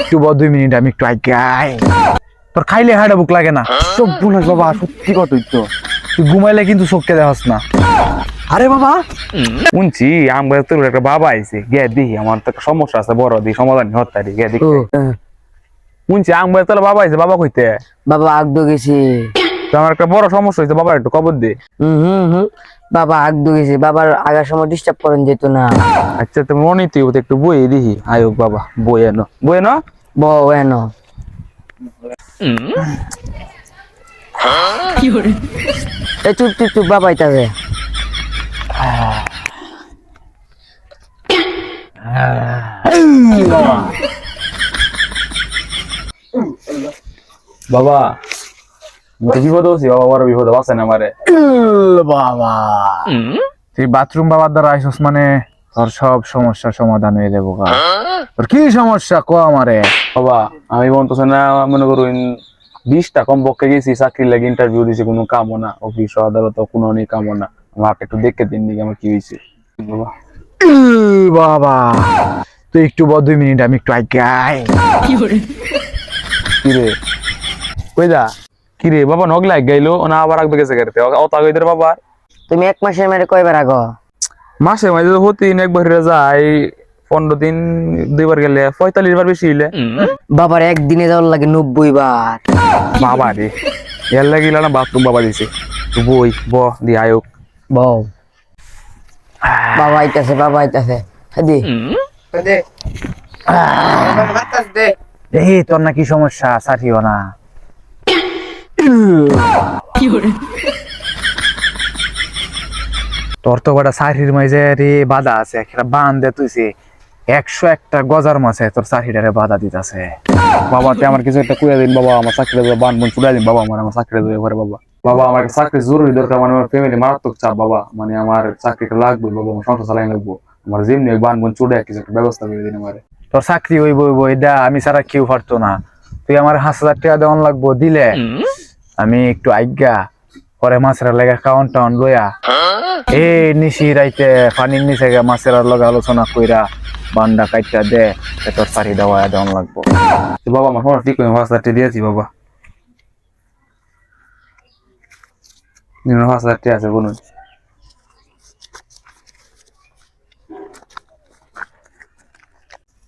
একটু 2 মিনিট আমি একটু আগাই। তোর খাইলে হাড়া বুক লাগে না? চোখ বুনাস বাবা, সত্যি কথাই তো। তুই ঘুমাইলে কিন্তু চোখকে দেখাস না। আরে বাবা শুনছি আমার তোর একটা বাবা আইছে, গে দেখি আমার তো একটা সমস্যা আছে বড়, দি সমাধান হতারি গে দেখি। শুনছি আমার তোর বাবা আইছে, বাবা কইতে বাবা আগদো গেছে। তো আমার একটা বড় সমস্যা হয়েছে, বাবার একটু খবর দে। হুম বাবা আগদো গেছে। বাবার আগার সময় ডিস্টার্ব করেন যেত না। আচ্ছা তুমি মনে তুই একটু বই দেখি, আয়োগ বাবা বই এনো, বই এনো। বউ এন এই চুপ চুপ চুপ বাবা আইতাছে। বাবা বিপদ হচ্ছি, বাবা বড় বিপদ আছে না আমারে। বাবা তুই বাথরুম বাবার দ্বারা আইসস মানে তোর সব সমস্যার সমাধান হয়ে যাবো। তোর কি সমস্যা ক আমারে? বাবা আমি বলতেছে না, মনে করুন 20টা কমপক্ষে গেছি চাকরি লাগে, ইন্টারভিউ দিয়েছি, কোনো কামও না, অফিস আদালত কোনো নেই কামও না। আমাকে একটু দেখে দিন নাকি আমার কি হয়েছে। বাবা বাবা তুই একটু 2 মিনিট আমি একটু আগাই। কিরে কই যা, কিরে বাবা নগলা গাইলো না আবার আগবে গেছে গাড়িতে অতা গইদের বাবা। তুমি 1 মাসের মেরে কয়বার আগো? মাসে মাঝে হতিন একবার যায়, 15 দিন 2বার গেলে 45 বার বেশি হইলে। বাবার একদিনে যাওয়ার লাগে 90 বার। বাবা রে এর লাগিলা না বাথরুম বাবা দিছে। তুই বই ব দি আয়োগ বউ বাবা আইতাছে, বাবা আইতাছে। হাদি এই তোর নাকি সমস্যা? সাথীও না তোর তো বড় সাহির মাঝে রে বাধা আছে, একটা বান দে তুইছে 101টা গজার মাছে তোর সাহিটারে বাধা দিতেছে। বাবা তে আমার কিছু একটা কইয়া দিন বাবা, আমার চাকরি বান বোন চুড়াই দিন বাবা, আমার চাকরি দেবে ঘরে বাবা। বাবা আমার চাকরি জরুরি দরকার, মানে আমার ফ্যামিলি মারাত্মক চাপ বাবা, মানে আমার চাকরিটা লাগবে বাবা, আমার সংসার চালাই লাগবো। আমার যেমনি বান বোন চুড়ে কিছু একটা ব্যবস্থা করে দিন আমারে। তোর চাকরি হইব হইব এটা আমি ছাড়া কেউ পারতো না। তুই আমার 5,000 টাকা দেওয়ান লাগবো, দিলে আমি একটু আজ্ঞা পরে মাছের লেগে খাওয়ান টাউন লইয়া এই নিশি রাইতে পানির নিচে গিয়ে মাছের লগে আলোচনা কইরা বান্ডা কাইটা দে, তোর চারি দেওয়া দেওয়ান লাগবো। বাবা আমার সমস্যা ঠিক করে হাসতে দিয়েছি বাবা, 5,000 আছে বলুন।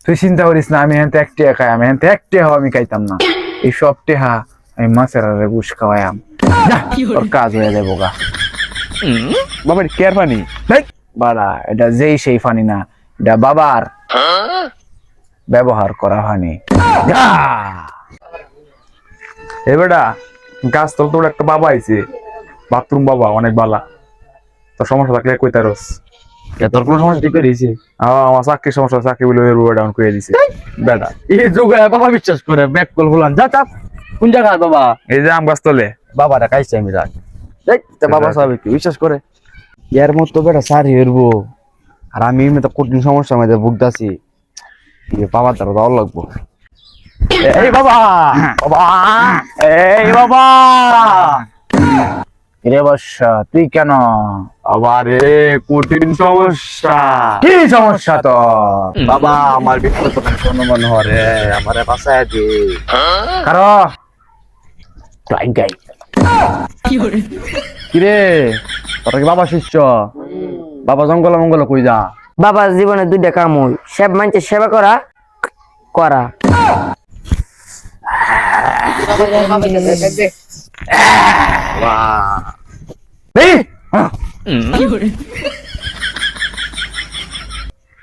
তুই চিন্তা করিস না, আমি হেনতে 1 টাকা খাই, আমি হেনতে 1 টাকা আমি খাইতাম না। এই সব টেহা আমি মাছের গুস খাওয়াইম, তোর কাজ হয়ে যাবো গা। বাবা কেয়ার পানি বাড়া এটা যেই সেই ফানি না, এটা বাবার ব্যবহার করা ফানি। এ বেটা গাছ তল তোর একটা বাবা আইছে, বাথরুম বাবা অনেক বালা। তোর সমস্যা থাকলে কইতারস। তোর কোনো সমস্যা ঠিক করেছি? আমার চাকরির সমস্যা, চাকরি বলে ডাউন করে দিছে বেটা। এই যুগে বাবা বিশ্বাস করে ব্যাক কল বলান যা চাপ কোন জায়গা বাবা? এই যে আম গাছ তলে বাবাটা কাইছে আমি রাখ বাবা সবাই কি বিশ্বাস করে? এর মতো বেটা সারি হইব, আর আমি তো কঠিন সমস্যার মধ্যে ভুগতাছি, বাবার দ্বারা দেওয়া লাগবো। এই বাবা বাবা এই বাবা রে বর্ষা তুই কেন? আবারে কঠিন সমস্যা। কি সমস্যা তো? বাবা আমার বিপদ অনুমান হরে, আমারে বাঁচায় দে। কারো ট্রাই গাই কিরে তোর কি বাবা শিষ্য? বাবা জঙ্গল মঙ্গল কই যা? বাবা জীবনে 2টা কাম হই, সেব মানছে সেবা করা করা।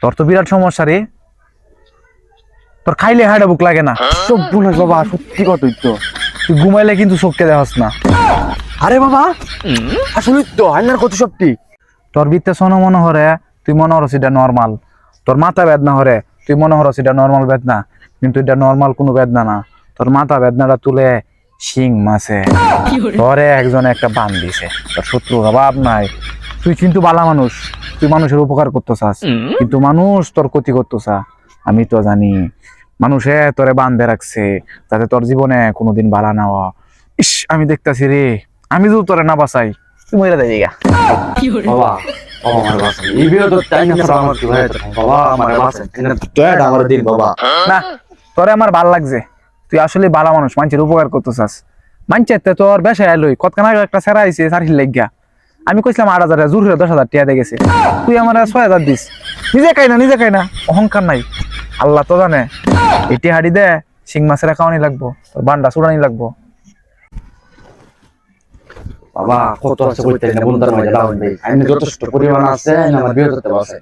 তোর তো বিরাট সমস্যা রে, তোর খাইলে হাড়া বুক লাগে না। চোখ বুনাস বাবা, সত্যি কথাই তো। তুই ঘুমাইলে কিন্তু চোখকে দেখাস না। আরে বাবা আসলে তো আইনার কত শক্তি তোর বিত্তে শোনো মনে হরে, তুই মনে হরস এটা নর্মাল। তোর মাথা বেদনা হরে, তুই মনে হরস এটা নর্মাল বেদনা, কিন্তু এটা নর্মাল কোনো বেদনা না। তোর মাথা বেদনাটা তুলে শিং মাছে তোরে একজনে একটা বান দিছে। তোর শত্রু অভাব নাই। তুই কিন্তু বালা মানুষ, তুই মানুষের উপকার করতে চাস, কিন্তু মানুষ তোর ক্ষতি করতে চা। আমি তো জানি মানুষে তোরে বান্ধে রাখছে যাতে তোর জীবনে কোনোদিন বালা না হওয়া। ইস আমি দেখতাছি রে, আমি যদি তোরে না বাঁচাই তুই মরে যাবি গা। বাবা বাবা আমার বাঁচান এই বিরোধ তাই না ছাড়া আমার কি হয়ে যাবে বাবা আমার বাঁচান দয়াটা আমার দিন বাবা না তোরে আমার ভাল লাগছে, তুই আসলে ভালো মানুষ, মানুষের উপকার করতে চাস। মানুষের তে তোর বেশায় এলোই কতক্ষণ আগে একটা সেরা আইছে সারির লাগিয়া, আমি কইছিলাম 8,000 জোর হয়ে 10,000 টিয়া দিয়ে গেছে, তুই আমার 6,000 দিস। নিজে খাই না অহংকার নাই, আল্লাহ তো জানে। এটি হাড়ি দে শিং মাছের খাওয়ানি লাগবো, তোর বান্ডা চুড়ানি লাগবো। বাবা কত আছে কইতে না বন্ধুর মাঝে লাউন দেই আমি যথেষ্ট পরিমাণ আছে না আমার বিরোধ করতে আছে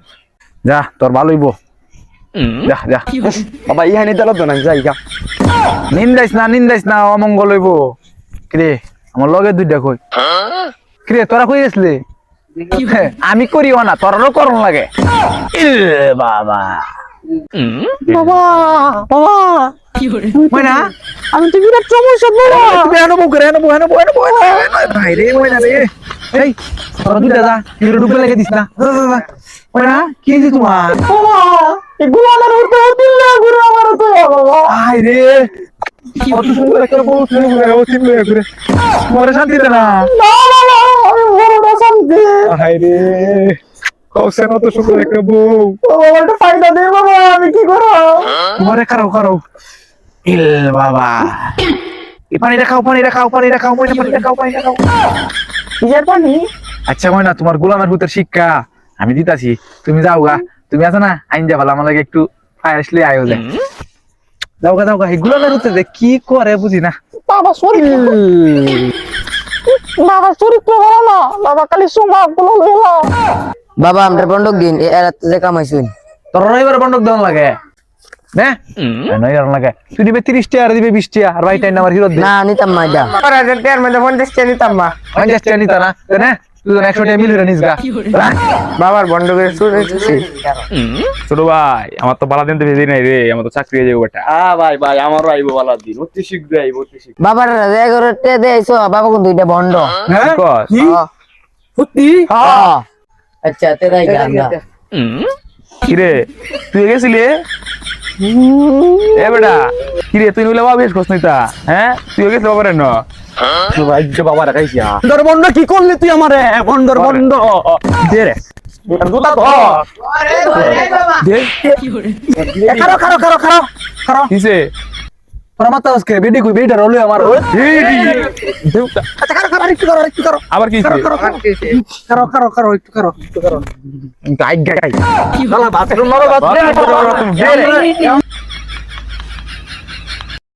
যা তোর ভালোইব, যা যা। বাবা ইহানি দিল তো না যাই গা নিন্দাইস না অমঙ্গল হইব। কিরে আমার লগে দুইটা কই, কিরে তোরা কই গেছলি? আমি করিও না, তোরারও করন লাগে। বাবা বাবা বাবা ময়না, আমি তো বিরাট সমস্যা বড়। তুমি এনো করে ভাই রে ময়না রে, এই তোরা দুইটা যা হিরো ডুবে লাগে দিস না। ময়না কি হইছে তোমার? বাবা এগুলো আমার উঠতে দিল না গুরু, আমার তো বাবা আই রে কত সুন্দর একটা বউ তুমি ও তুমি করে মরে শান্তি দে না। না বাবা আমি বড় শান্তি। আই রে কৌশল তো সুন্দর একটা বউ, বাবা একটা ফায়দা দে বাবা, আমি কি করব? মরে খাও ইল বাবা এই পানিটা খাও কিসের পানি? আচ্ছা ময়না, তোমার গোলামের ভূতের শিক্ষা আমি দিতাছি, তুমি যাও গা, তুমি আছো না আইন যা ভালো, আমার লাগে একটু ফায়ার আসলে আয়ো যায়। যাও গা এই গোলামের ভূতে যে কি করে বুঝি না। বাবা চরিত্র ভালো না, বাবা খালি সোমা গুলো লইলা। বাবা আমরা বন্ধক দিন এরা তো যে কামাইছুন তোর রবিবার বন্ধক দেওয়ান লাগে না? নয় লাগে তুই দিবে 30 টাকা আর দিবে 20 টাকা, আর ভাই টাইম আমার হিরো দে না নিতাম না এটা 50 টাকার মধ্যে 50 টাকা নিতাম না, 50 টাকা নিতা না না তুই 100 টাকা মিল হইরা নিস গা। বাবার বন্ধকের শুরু ছোট ভাই আমার তো বালা দিন তো বেশি নাই রে, আমার তো চাকরি হয়ে যাবো বেটা। ভাই আমারও আইবো বালা দিন অতি শীঘ্র আইবো অতি শীঘ্র বাবার 11টা দেইছো বাবা কোন দুইটা বন্ধ। হ্যাঁ কস? কি সত্যি? হ্যাঁ আচ্ছা তেরাই গান্দা কিরে তুই গেছিলি এ বেটা? কিরে তুই নইলে বাবা বেশ খোঁজ নিতা, হ্যাঁ তুই গেছিলি বাবার ন ভাই যে বাবা রাখাইছি বন্ধর বন্ধ কি করলি তুই আমারে? বন্ধর বন্ধ দে রে দুটা তো দে। খারো কিসে তোর মাথা আজকে বেডি কই বেডা রলে আমার দেউতা আচ্ছা খারো একটু করো আবার কি খারো একটু করো গাই গালা বাথরুম মারো বাথরুম